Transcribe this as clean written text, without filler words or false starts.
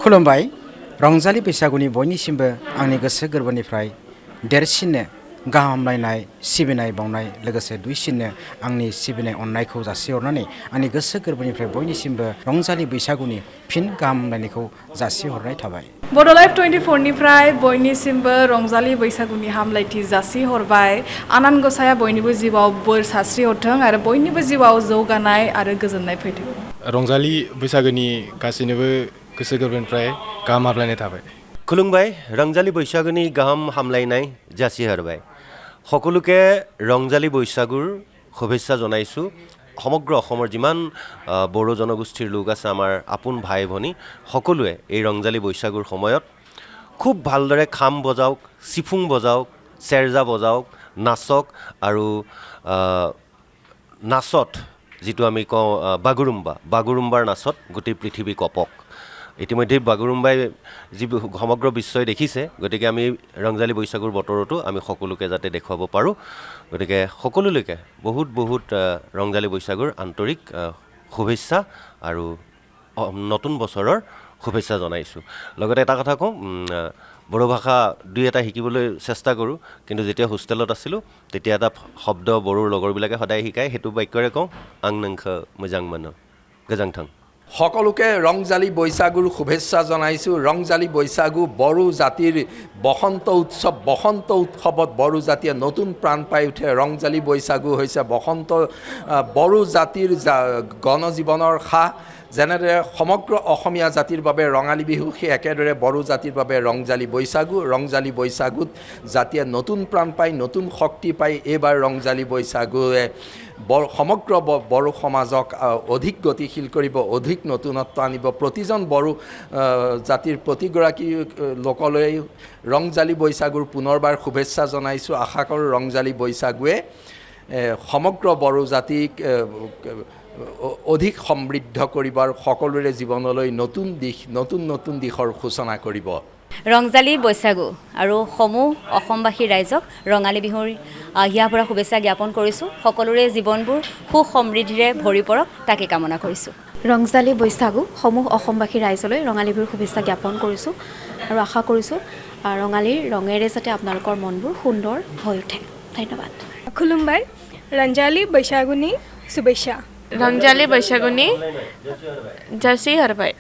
खुलुमबाय रंजालि बैसागुनि बयनिसिमबो आंनि गोसो गोरबोनिफ्राय देरसिननो गाहाम हामलायनाय सिबिनाय बावनाय लोगोसे दुइसिननो आंनि सिबिनाय अननायखौ जासिहरनानै आंनि गोसो गोरबोनिफ्राय बयनिसिमबो रंजालि बैसागुनि फिन गाहाम हामलायनायखौ जासिहरनाय थाबाय। बड'लाइफ 24 निफ्राय बयनिसिमबो रंजालि बैसागुनि हामलायथि जासिहरबाय। आनान गसाया बयनिबो जिउआव बोर सारस्रिहरथों आरो बयनिबो जिउआव जौगानाय आरो गोजोननाय फैथों। रंजालि बैसागोनि गासैनोबो गोसो गोरबोनिफ्राय गाहाम हामलायनाय थाबाय। खुलुमबाय रंजाली बैसागुनि गाहाम हामलायनाय जासिहरबाय। সকলোকে ৰংজালী বৈশাগুৰ শুভেচ্ছা জনাইছোঁ। সমগ্ৰ অসমৰ যিমান বড়ো জনগোষ্ঠীৰ লোক আছে আমাৰ আপোন ভাই ভনী সকলোৱে এই ৰংজালী বৈশাগুৰ সময়ত খুব ভালদৰে খাম বজাওক, চিফুং বজাওক, চেৰজা বজাওক, নাচক আৰু নাচত যিটো আমি কওঁ বাগুৰুম্বাৰ নাচত গোটেই পৃথিৱী কপক। ইতিমধ্যে বাগুৰুম্বাই যি সমগ্ৰ বিশ্বই দেখিছে, গতিকে আমি ৰংজালী বৈশাগুৰ বতৰতো আমি সকলোকে যাতে দেখুৱাব পাৰোঁ। গতিকে সকলোলৈকে বহুত বহুত ৰংজালী বৈশাগুৰ আন্তৰিক শুভেচ্ছা আৰু নতুন বছৰৰ শুভেচ্ছা জনাইছোঁ। লগতে এটা কথা কওঁ, বড়ো ভাষা দুই এটা শিকিবলৈ চেষ্টা কৰোঁ, কিন্তু যেতিয়া হোষ্টেলত আছিলোঁ তেতিয়া এটা শব্দ বড়োৰ লগৰবিলাকে সদায় শিকায়, সেইটো বাক্যৰে কওঁ আং নংখ মোজাং মনো গোজাংথং। সকলোকে ৰংজালী বৈশাগুৰ শুভেচ্ছা জনাইছোঁ। ৰংজালী বৈশাগু বড়ো জাতিৰ বসন্ত উৎসৱত বড়ো জাতিয়ে নতুন প্ৰাণ পাই উঠে। ৰংজালী বৈশাগু হৈছে বড়ো জাতিৰ গণজীৱনৰ সাহ। যেনেদৰে সমগ্ৰ অসমীয়া জাতিৰ বাবে ৰঙালী বিহু, সেই একেদৰে বড়ো জাতিৰ বাবে ৰংজালী বৈশাগু। ৰংজালী বৈশাগুত জাতিয়ে নতুন প্ৰাণ পায়, নতুন শক্তি পায়। এইবাৰ ৰংজালী বৈশাগুৱে সমগ্ৰ বড়ো সমাজক অধিক গতিশীল কৰিব, অধিক নতুনত্ব আনিব। প্ৰতিজন বড়ো জাতিৰ প্ৰতিগৰাকী লোকলৈ ৰংজালী বৈশাগুৰ পুনৰবাৰ শুভেচ্ছা জনাইছোঁ। আশা কৰোঁ ৰংজালী বৈশাগুৱে সমগ্ৰ বড়ো জাতিক অধিক সমৃদ্ধ কৰিব আৰু সকলোৰে জীৱনলৈ নতুন দিশৰ সূচনা কৰিব। ৰংজালী বৈশাগু আৰু সমূহ অসমবাসী ৰাইজক ৰঙালী বিহুৰ হিয়া ভৰা শুভেচ্ছা জ্ঞাপন কৰিছোঁ। সকলোৰে জীৱনবোৰ সুখ সমৃদ্ধিৰে ভৰি পৰক তাকে কামনা কৰিছোঁ। ৰংজালী বৈশাগু সমূহ অসমবাসী ৰাইজলৈ ৰঙালী বিহুৰ শুভেচ্ছা জ্ঞাপন কৰিছোঁ আৰু আশা কৰিছোঁ ৰঙালীৰ ৰঙেৰে যাতে আপোনালোকৰ মনবোৰ সুন্দৰ হৈ উঠে। ধন্যবাদ। খুলুমবাই ৰংজালী বৈশাগুনি শুভেচ্ছা। रंजाली बैसागुनि जासिहरबाय।